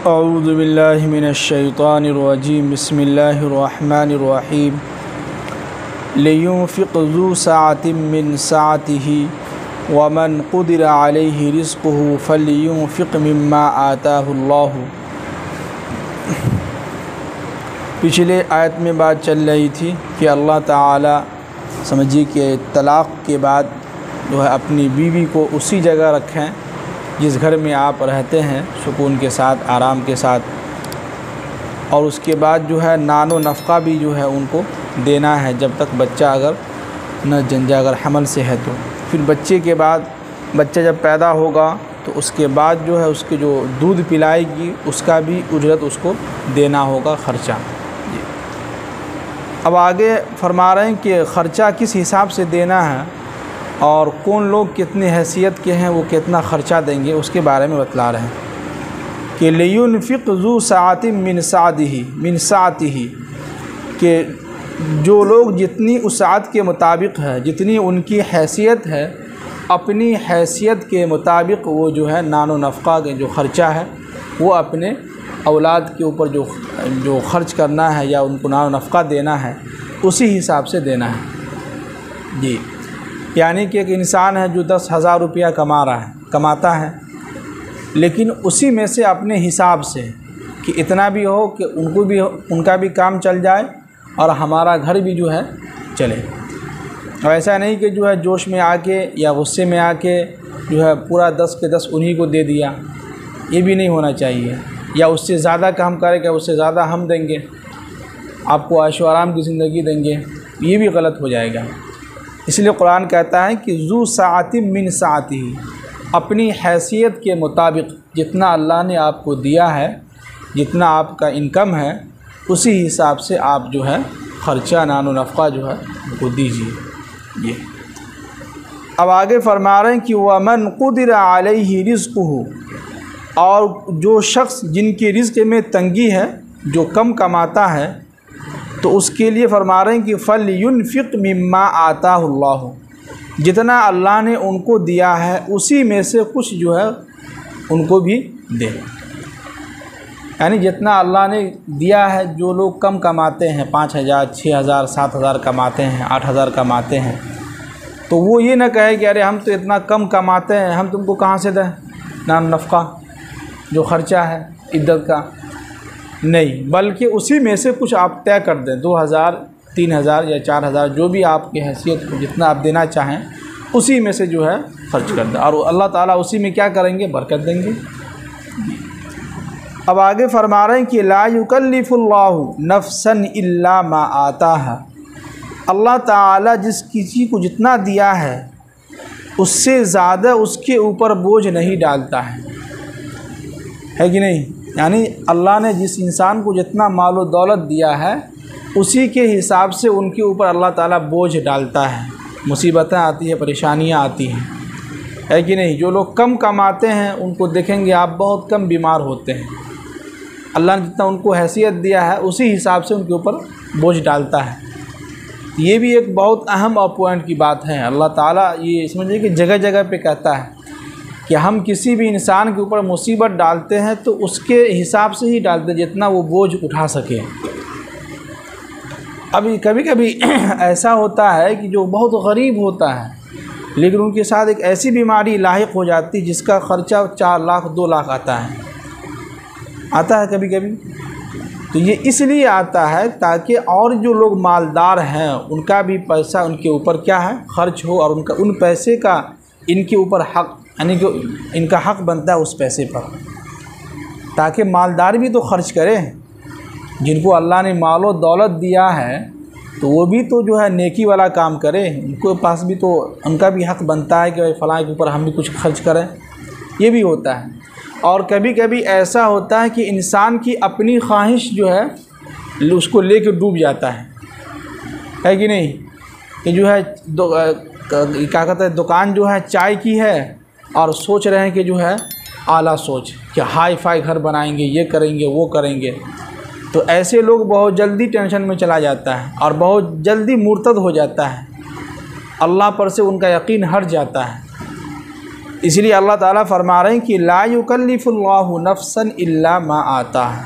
औज़ु बिल्लाहि मिनश्शैतानिर्रजीम बिस्मिल्लाहिर्रहमानिर्रहीम लियुन्फ़िक़ ज़ू सअतिन मिन सअतिही वमन क़ुदिरा अलैहि रिज़्क़ुहु फ़ल्युन्फ़िक़ मिम्मा आताहुल्लाहु। पिछले आयत में बात चल रही थी कि अल्लाह ताला समझिए कि तलाक़ के बाद जो है अपनी बीवी को उसी जगह रखें जिस घर में आप रहते हैं सुकून के साथ, आराम के साथ, और उसके बाद जो है नानो नफ़क़ा भी जो है उनको देना है जब तक बच्चा अगर न जंजा अगर हमल से है तो। फिर बच्चे के बाद बच्चा जब पैदा होगा तो उसके बाद जो है उसके जो दूध पिलाएगी उसका भी उजरत उसको देना होगा, ख़र्चा। अब आगे फरमा रहे हैं कि ख़र्चा किस हिसाब से देना है और कौन लोग कितनी हैसियत के हैं वो कितना ख़र्चा देंगे उसके बारे में बतला रहे हैं कि लियुन्फ़िक़ ज़ू सअतिन मिन सअतिही कि जो लोग जितनी उसात के मुताबिक है, जितनी उनकी हैसियत है, अपनी हैसियत के मुताबिक वो जो है नानो नफ़क़ा के जो ख़र्चा है वो अपने औलाद के ऊपर जो ख़र्च करना है या उनको नानो नफ़क़ा देना है उसी हिसाब से देना है जी। यानी कि एक इंसान है जो 10,000 रुपया कमाता है, लेकिन उसी में से अपने हिसाब से कि इतना भी हो कि उनका भी काम चल जाए और हमारा घर भी जो है चले। और ऐसा नहीं कि जो है जोश में आके या गुस्से में आके जो है पूरा 10 के 10 उन्हीं को दे दिया, ये भी नहीं होना चाहिए। या उससे ज़्यादा काम करेगा, उससे ज़्यादा हम देंगे, आपको ऐशो आराम की ज़िंदगी देंगे, ये भी गलत हो जाएगा। इसलिए कुरान कहता है कि ज़ू सअतिन मिन सअतिही, अपनी हैसियत के मुताबिक जितना अल्लाह ने आपको दिया है, जितना आपका इनकम है, उसी हिसाब से आप जो है ख़र्चा नानो नफ़क़ा जो है उनको दीजिए। ये अब आगे फरमा रहे हैं कि वमन क़ुदिरा अलैहि रिज़्क़ुहु, और जो शख्स जिनकी रिज़्क़ में तंगी है, जो कम कमाता है, तो उसके लिए फरमा रहे हैं कि फ़ल्युन्फ़िक़ मिम्मा आताहुल्लाहु, जितना अल्लाह ने उनको दिया है उसी में से कुछ जो है उनको भी दे। यानी जितना अल्लाह ने दिया है, जो लोग कम कमाते हैं 5,000, 6,000, 7,000 कमाते हैं, 8,000 कमाते हैं, तो वो ये ना कहे कि अरे हम तो इतना कम कमाते हैं, हम तुमको कहाँ से दें नानो नफ़क़ा जो ख़र्चा है इद्दत का। नहीं, बल्कि उसी में से कुछ आप तय कर दें, 2,000, 3,000 या 4,000, जो भी आपकी हैसियत को जितना आप देना चाहें उसी में से जो है खर्च कर दें, और अल्लाह ताला उसी में क्या करेंगे, बरकत देंगे। अब आगे फरमा रहे हैं कि ला युकल्लिफुल्लाहु नफ्सन इल्ला मा आताहा, अल्लाह ताला जिस किसी को जितना दिया है उससे ज़्यादा उसके ऊपर बोझ नहीं डालता है कि नहीं। यानी अल्लाह ने जिस इंसान को जितना मालो दौलत दिया है उसी के हिसाब से उनके ऊपर अल्लाह ताला बोझ डालता है, मुसीबतें आती हैं, परेशानियां आती हैं, है कि नहीं। जो लोग कम कमाते हैं उनको देखेंगे आप बहुत कम बीमार होते हैं, अल्लाह ने जितना उनको हैसियत दिया है उसी हिसाब से उनके ऊपर बोझ डालता है। ये भी एक बहुत अहम और पॉइंट की बात है। अल्लाह ताला ये समझिए कि जगह जगह पे कहता है कि हम किसी भी इंसान के ऊपर मुसीबत डालते हैं तो उसके हिसाब से ही डालते हैं जितना वो बोझ उठा सके। अभी कभी कभी ऐसा होता है कि जो बहुत गरीब होता है लेकिन उनके साथ एक ऐसी बीमारी लाहिक हो जाती है जिसका ख़र्चा 4 लाख 2 लाख आता है कभी कभी। तो ये इसलिए आता है ताकि और जो लोग मालदार हैं उनका भी पैसा उनके ऊपर क्या है खर्च हो, और उनका उन पैसे का इनके ऊपर हक़, यानी कि इनका हक़ बनता है उस पैसे पर, ताकि मालदार भी तो खर्च करें। जिनको अल्लाह ने मालो दौलत दिया है तो वो भी तो जो है नेकी वाला काम करें, उनको पास भी तो उनका भी हक़ बनता है कि भाई फ़लाँ के ऊपर हम भी कुछ खर्च करें। ये भी होता है। और कभी कभी ऐसा होता है कि इंसान की अपनी ख्वाहिश जो है उसको लेके डूब जाता है कि नहीं। कि जो है क्या कहते हैं, दुकान जो है चाय की है और सोच रहे हैं कि जो है आला सोच कि हाई फाई घर बनाएंगे, ये करेंगे, वो करेंगे। तो ऐसे लोग बहुत जल्दी टेंशन में चला जाता है और बहुत जल्दी मुर्तद हो जाता है, अल्लाह पर से उनका यकीन हट जाता है। इसलिए अल्लाह ताला फरमा रहे हैं कि ला युकल्लिफुल्लाहु नफ्सन इल्ला मा आताहा।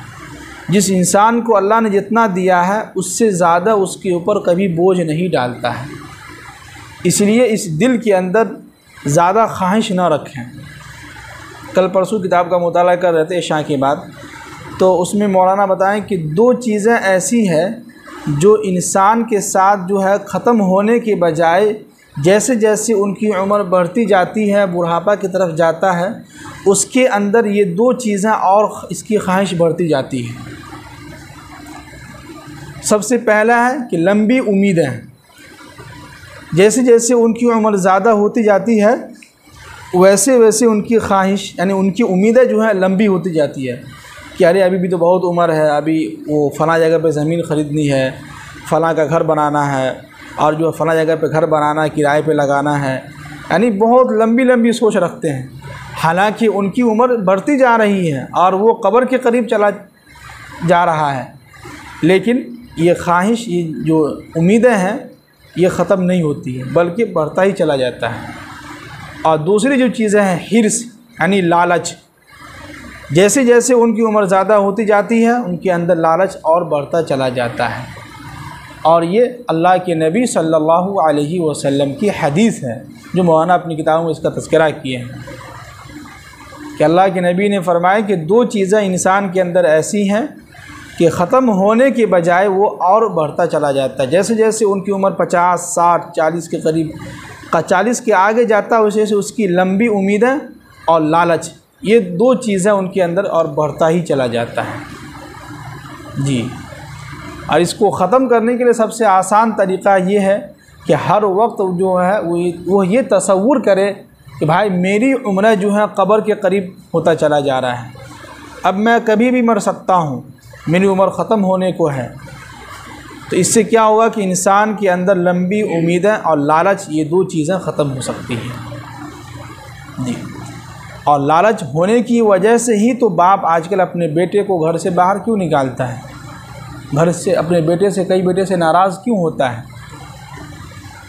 जिस इंसान को अल्लाह ने जितना दिया है उससे ज़्यादा उसके ऊपर कभी बोझ नहीं डालता है। इसलिए इस दिल के अंदर ज़्यादा ख्वाहिश न रखें। कल परसों किताब का मुताला कर रहे थे इशा के बाद, तो उसमें मौलाना बताएं कि दो चीज़ें ऐसी है जो इंसान के साथ जो है ख़त्म होने के बजाय जैसे जैसे उनकी उम्र बढ़ती जाती है, बुढ़ापा की तरफ जाता है, उसके अंदर ये दो चीज़ें और इसकी ख्वाहिश बढ़ती जाती है। सबसे पहला है कि लंबी उम्मीदें। जैसे जैसे उनकी उम्र ज़्यादा होती जाती है वैसे वैसे उनकी ख्वाहिश यानी उनकी उम्मीदें जो है लंबी होती जाती है कि अरे अभी भी तो बहुत उम्र है, अभी वो फ़लाँ जगह पे ज़मीन ख़रीदनी है, फ़लाँ का घर बनाना है, और जो फ़लाँ जगह पे घर बनाना है, किराए पे लगाना है, यानी बहुत लंबी लंबी सोच रखते हैं। हालांकि उनकी उम्र बढ़ती जा रही है और वो कब्र के करीब चला जा रहा है, लेकिन ये ख्वाहिश, ये जो उम्मीदें हैं ये ख़त्म नहीं होती है बल्कि बढ़ता ही चला जाता है। और दूसरी जो चीज़ें हैं हिर्स यानी लालच। जैसे जैसे उनकी उम्र ज़्यादा होती जाती है उनके अंदर लालच और बढ़ता चला जाता है। और ये अल्लाह के नबी सल्लल्लाहु अलैहि वसल्लम की हदीस है जो मौलाना अपनी किताबों में इसका तज़किरा किए हैं कि अल्लाह के नबी ने फरमाया कि दो चीज़ें इंसान के अंदर ऐसी हैं कि ख़त्म होने के बजाय वो और बढ़ता चला जाता है। जैसे जैसे उनकी उम्र 50, 60, 40 के करीब 40 के आगे जाता है वैसे वैसे उसकी लंबी उम्मीदें और लालच, ये दो चीज़ें उनके अंदर और बढ़ता ही चला जाता है जी। और इसको ख़त्म करने के लिए सबसे आसान तरीक़ा ये है कि हर वक्त जो है वो ये तसव्वुर करे कि भाई मेरी उम्र जो है कब्र के करीब होता चला जा रहा है, अब मैं कभी भी मर सकता हूँ, मेरी उम्र ख़त्म होने को है। तो इससे क्या होगा कि इंसान के अंदर लंबी उम्मीदें और लालच, ये दो चीज़ें ख़त्म हो सकती हैं जी। और लालच होने की वजह से ही तो बाप आजकल अपने बेटे को घर से बाहर क्यों निकालता है, घर से अपने बेटे से, कई बेटे से नाराज़ क्यों होता है।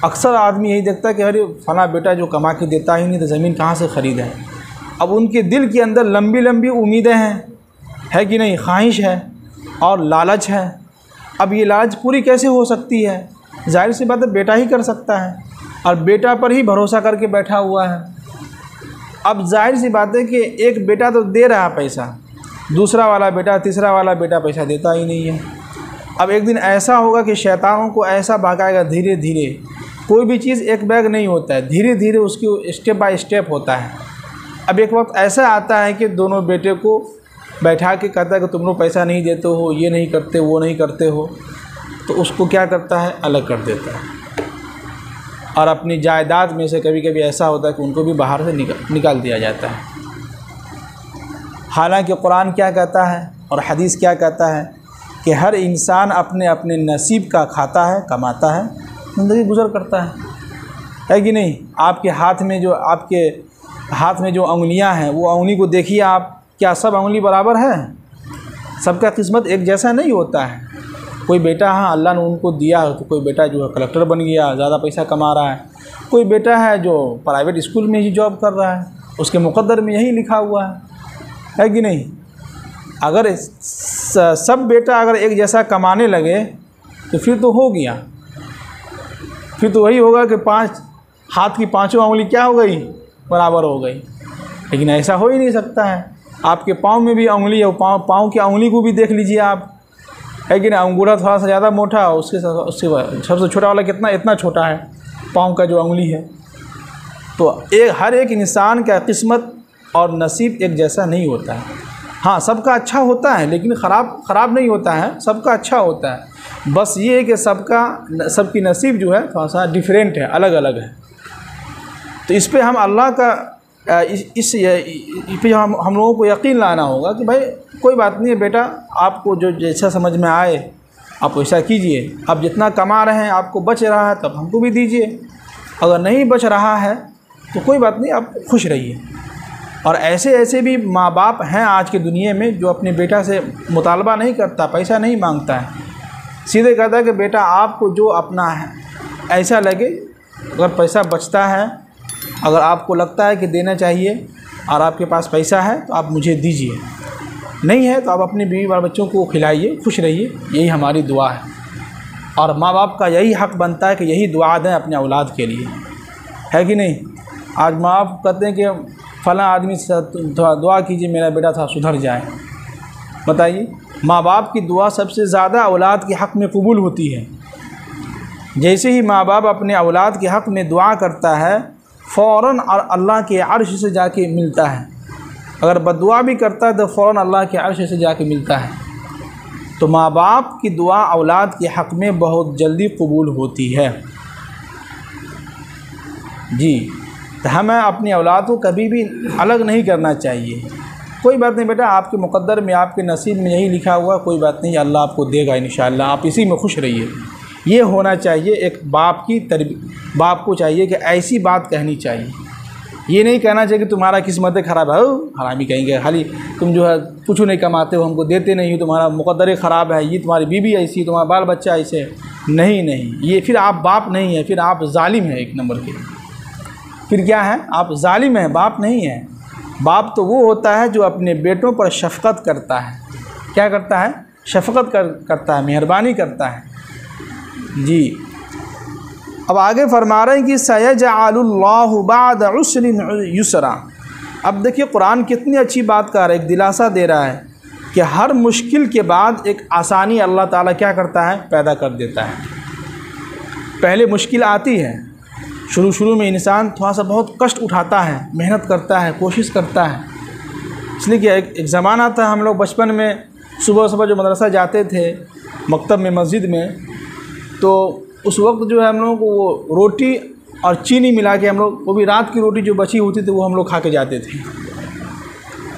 अक्सर आदमी यही देखता है कि अरे फला बेटा जो कमा के देता ही नहीं तो ज़मीन कहाँ से ख़रीदें। अब उनके दिल के अंदर लंबी लंबी उम्मीदें हैं, है कि नहीं, ख्वाहिश है और लालच है। अब ये लालच पूरी कैसे हो सकती है, जाहिर सी बात है बेटा ही कर सकता है, और बेटा पर ही भरोसा करके बैठा हुआ है। अब जाहिर सी बात है कि एक बेटा तो दे रहा है पैसा, दूसरा वाला बेटा, तीसरा वाला बेटा पैसा देता ही नहीं है। अब एक दिन ऐसा होगा कि शैतानों को ऐसा भगाएगा धीरे धीरे। कोई भी चीज़ एक बैग नहीं होता है, धीरे धीरे उसकी स्टेप बाय स्टेप होता है। अब एक वक्त ऐसा आता है कि दोनों बेटे को बैठा के कहता है कि तुम लोग पैसा नहीं देते हो, ये नहीं करते, वो नहीं करते हो, तो उसको क्या करता है, अलग कर देता है। और अपनी जायदाद में से कभी कभी ऐसा होता है कि उनको भी बाहर से निकाल दिया जाता है। हालांकि कुरान क्या कहता है और हदीस क्या कहता है कि हर इंसान अपने अपने नसीब का खाता है, कमाता है, ज़िंदगी गुजर करता है कि नहीं। आपके हाथ में जो उंगलियां हैं वो उंगली को देखिए आप, क्या सब उंगली बराबर है? सबका किस्मत एक जैसा नहीं होता है। कोई बेटा, हाँ अल्लाह ने उनको दिया तो कोई बेटा जो है कलेक्टर बन गया, ज़्यादा पैसा कमा रहा है। कोई बेटा है जो प्राइवेट स्कूल में ही जॉब कर रहा है, उसके मुक़द्दर में यही लिखा हुआ है कि नहीं। अगर सब बेटा अगर एक जैसा कमाने लगे तो फिर तो हो गया, फिर तो वही होगा कि हाथ की पांचों उंगली क्या हो गई, बराबर हो गई। लेकिन ऐसा हो ही नहीं सकता है। आपके पाँव में भी उंगली है, पाँव की उंगली को भी देख लीजिए आप, है कि ना। अंगूठा थोड़ा सा ज़्यादा मोटा, उसके सबसे छोटा वाला इतना छोटा है पाँव का जो उंगली है। तो हर एक इंसान का किस्मत और नसीब एक जैसा नहीं होता है। हाँ, सबका अच्छा होता है लेकिन ख़राब नहीं होता है, सबका अच्छा होता है। बस ये है कि सबकी नसीब जो है थोड़ा सा डिफरेंट है, अलग अलग है। तो इस पे हम अल्लाह का इस पे हम लोगों को यकीन लाना होगा कि भाई कोई बात नहीं है बेटा, आपको जो जैसा समझ में आए आप वैसा कीजिए। आप जितना कमा रहे हैं, आपको बच रहा है तब हमको भी दीजिए, अगर नहीं बच रहा है तो कोई बात नहीं, आप खुश रहिए। और ऐसे भी माँ बाप हैं आज की दुनिया में जो अपने बेटा से मुतालबा नहीं करता, पैसा नहीं मांगता है, सीधे कहता है कि बेटा आपको जो अपना है ऐसा लगे, अगर पैसा बचता है अगर आपको लगता है कि देना चाहिए और आपके पास पैसा है तो आप मुझे दीजिए, नहीं है तो आप अपने बीवी और बच्चों को खिलाइए, खुश रहिए, यही हमारी दुआ है। और माँ बाप का यही हक़ बनता है कि यही दुआ दें अपने औलाद के लिए, है कि नहीं। आज माँ बाप कहते हैं कि फ़लाँ आदमी से थोड़ा दुआ कीजिए मेरा बेटा था सुधर जाए। बताइए, माँ बाप की दुआ सबसे ज़्यादा औलाद के हक़ में कबूल होती है। जैसे ही माँ बाप अपने औलाद के हक़ में दुआ करता है फ़ौरन और अल्लाह के अर्श से जाके मिलता है। अगर बद्दुआ भी करता है तो फ़ौरन अल्लाह के अर्श से जाके मिलता है। तो माँ बाप की दुआ औलाद के हक़ में बहुत जल्दी कबूल होती है। जी, तो हमें अपनी औलाद को कभी भी अलग नहीं करना चाहिए। कोई बात नहीं बेटा, आपके मुक़द्दर में, आपके नसीब में यही लिखा हुआ, कोई बात नहीं, अल्लाह आपको देगा इंशाअल्लाह, आप इसी में खुश रहिए। ये होना चाहिए एक बाप की बाप को चाहिए कि ऐसी बात कहनी चाहिए। ये नहीं कहना चाहिए कि तुम्हारा किस्मत ख़राब है, हरामी कहेंगे, खाली तुम जो है कुछ नहीं कमाते हो, हमको देते नहीं हो, तुम्हारा मुक़द्दर ख़राब है, ये तुम्हारी बीवी ऐसी, तुम्हारा बाल बच्चा ऐसे। नहीं नहीं, ये फिर आप बाप नहीं है, फिर आप जालिम हैं एक नंबर के। फिर क्या है, आप जालिम हैं, बाप नहीं है। बाप तो वो होता है जो अपने बेटों पर शफ़क़त करता है। क्या करता है? शफ़क़त करता है, मेहरबानी करता है। जी, अब आगे फरमा रहे हैं कि सयजअलुल्लाहु बअद उस्रिन युसरा। अब देखिए कुरान कितनी अच्छी बात कर रहा है, एक दिलासा दे रहा है कि हर मुश्किल के बाद एक आसानी अल्लाह ताला क्या करता है, पैदा कर देता है। पहले मुश्किल आती है, शुरू में इंसान थोड़ा सा बहुत कष्ट उठाता है, मेहनत करता है, कोशिश करता है। इसलिए कि एक ज़माना था, हम लोग बचपन में सुबह जो मदरसा जाते थे, मकतब में, मस्जिद में, तो उस वक्त जो है हम लोगों को वो रोटी और चीनी मिला के, हम लोग वो भी रात की रोटी जो बची होती थी वो हम लोग खा के जाते थे।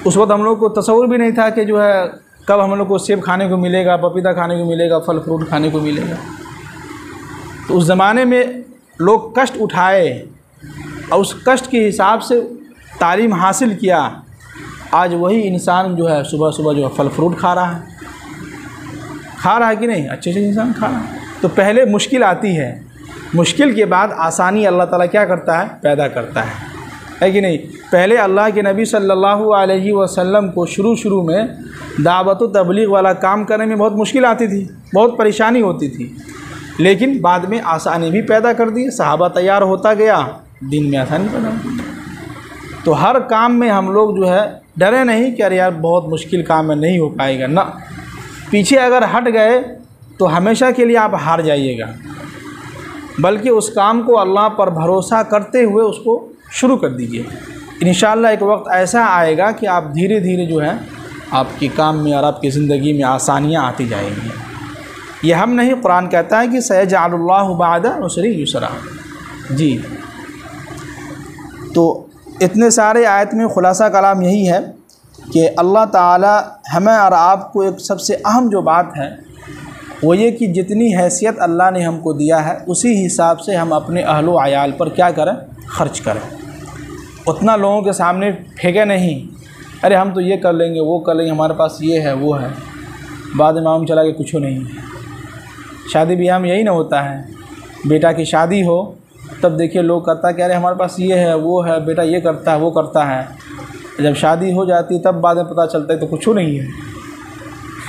उस वक्त हम लोग को तसव्वुर भी नहीं था कि जो है कब हम लोग को सेब खाने को मिलेगा, पपीता खाने को मिलेगा, फल फ्रूट खाने को मिलेगा। तो उस ज़माने में लोग कष्ट उठाए और उस कष्ट के हिसाब से तालीम हासिल किया। आज वही इंसान जो है सुबह जो है फल फ्रूट खा रहा है कि नहीं, अच्छे से इंसान खा रहा है। तो पहले मुश्किल आती है, मुश्किल के बाद आसानी अल्लाह ताला क्या करता है, पैदा करता है कि नहीं। पहले अल्लाह के नबी सल्लल्लाहु अलैहि वसल्लम को शुरू में दावत व तबलीग वाला काम करने में बहुत मुश्किल आती थी, बहुत परेशानी होती थी, लेकिन बाद में आसानी भी पैदा कर दी। सहाबा तैयार होता गया, दिन में आसानी पैदा होती। तो हर काम में हम लोग जो है डरे नहीं कि अरे यार बहुत मुश्किल काम है, नहीं हो पाएगा ना। पीछे अगर हट गए तो हमेशा के लिए आप हार जाइएगा, बल्कि उस काम को अल्लाह पर भरोसा करते हुए उसको शुरू कर दीजिए। इंशाअल्लाह एक वक्त ऐसा आएगा कि आप धीरे धीरे जो है आपके काम में और आपकी ज़िंदगी में आसानियाँ आती जाएंगी। ये हम नहीं, कुरान कहता है कि सयजअलुल्लाहु बअद उस्रिन युसरा। जी, तो इतने सारे आयत में ख़ुलासा कलाम यही है कि अल्लाह ताला हमें और आपको एक सबसे अहम जो बात है वो ये कि जितनी हैसियत अल्लाह ने हमको दिया है उसी हिसाब से हम अपने अहलो आयाल पर क्या करें, ख़र्च करें। उतना लोगों के सामने फेंके नहीं, अरे हम तो ये कर लेंगे, वो कर लेंगे, हमारे पास ये है वो है, बाद में मालूम चला कि कुछ नहीं है। शादी ब्याह में यही ना होता है, बेटा की शादी हो तब देखिए लोग करता है कि अरे हमारे पास ये है वो है, बेटा ये करता है वो करता है। जब शादी हो जाती तब बाद में पता चलता है तो कुछ नहीं है।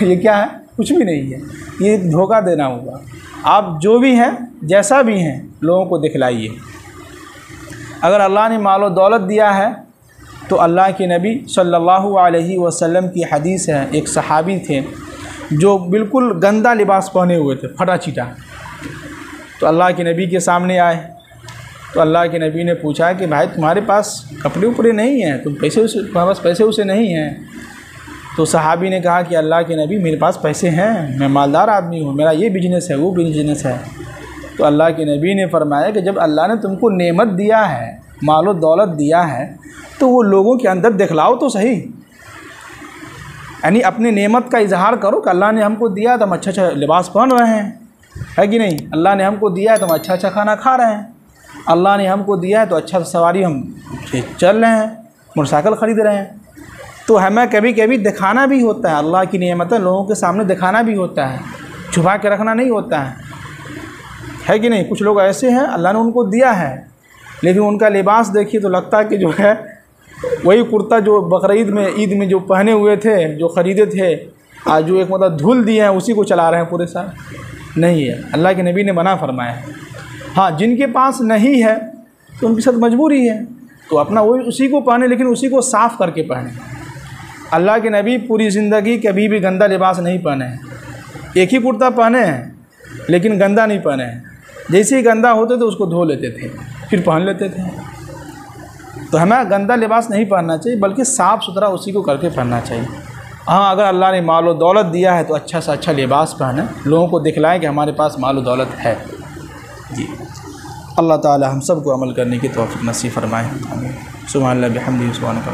ये क्या है, कुछ भी नहीं है, ये धोखा देना होगा। आप जो भी हैं, जैसा भी हैं, लोगों को दिखलाइए। अगर अल्लाह ने मालो दौलत दिया है तो अल्लाह के नबी सल्लल्लाहु अलैहि वसल्लम की हदीस है, एक सहाबी थे जो बिल्कुल गंदा लिबास पहने हुए थे, फटा चिटा। तो अल्लाह के नबी के सामने आए तो अल्लाह के नबी ने पूछा कि भाई तुम्हारे पास कपड़े उपड़े नहीं हैं, तुम्हारे पास पैसे उसे नहीं हैं। तो सहाबी ने कहा कि अल्लाह के नबी मेरे पास पैसे हैं, मैं मालदार आदमी हूँ, मेरा ये बिजनेस है वो बिजनेस है। तो अल्लाह के नबी ने फरमाया कि जब अल्लाह ने तुमको नेमत दिया है, मालो दौलत दिया है, तो वो लोगों के अंदर दिखलाओ तो सही। यानी अपनी नेमत का इजहार करो कि अल्लाह ने हमको दिया तो हम अच्छा अच्छा लिबास पहन रहे हैं, है कि नहीं। अल्लाह ने हमको दिया है तो हम अच्छा अच्छा खाना खा रहे हैं। अल्लाह ने हमको दिया है तो अच्छा सवारी हम चल रहे हैं, मोटरसाइकिल ख़रीद रहे हैं। तो हमें कभी कभी दिखाना भी होता है, अल्लाह की नेमतें लोगों के सामने दिखाना भी होता है, छुपा के रखना नहीं होता है कि नहीं। कुछ लोग ऐसे हैं अल्लाह ने उनको दिया है लेकिन उनका लिबास देखिए तो लगता है कि जो है वही कुर्ता जो बकरीद में, ईद में जो पहने हुए थे, जो ख़रीदे थे, आज जो एक मतलब धुल दिए हैं उसी को चला रहे हैं पूरे साल। नहीं है, अल्लाह के नबी ने मना फरमाया है। हाँ, जिनके पास नहीं है तो उनके साथ मजबूरी है तो अपना वही उसी को पहने, लेकिन उसी को साफ़ करके पहने। अल्लाह के नबी पूरी ज़िंदगी कभी भी गंदा लिबास नहीं पहने हैं। एक ही कुर्ता पहने हैं लेकिन गंदा नहीं पहने हैं। जैसे ही गंदा होते तो उसको धो लेते थे फिर पहन लेते थे। तो हमें गंदा लिबास नहीं पहनना चाहिए बल्कि साफ़ सुथरा उसी को करके पहनना चाहिए। हाँ, अगर अल्लाह ने माल और दौलत दिया है तो अच्छा से अच्छा लिबास पहने, लोगों को दिखलाएं कि हमारे पास माल और दौलत है। जी, अल्लाह ताला हम सब को अमल करने की तौफीक नसीब फरमाए। सुभान अल्लाह बिहम्दिही सुभान अल्लाह।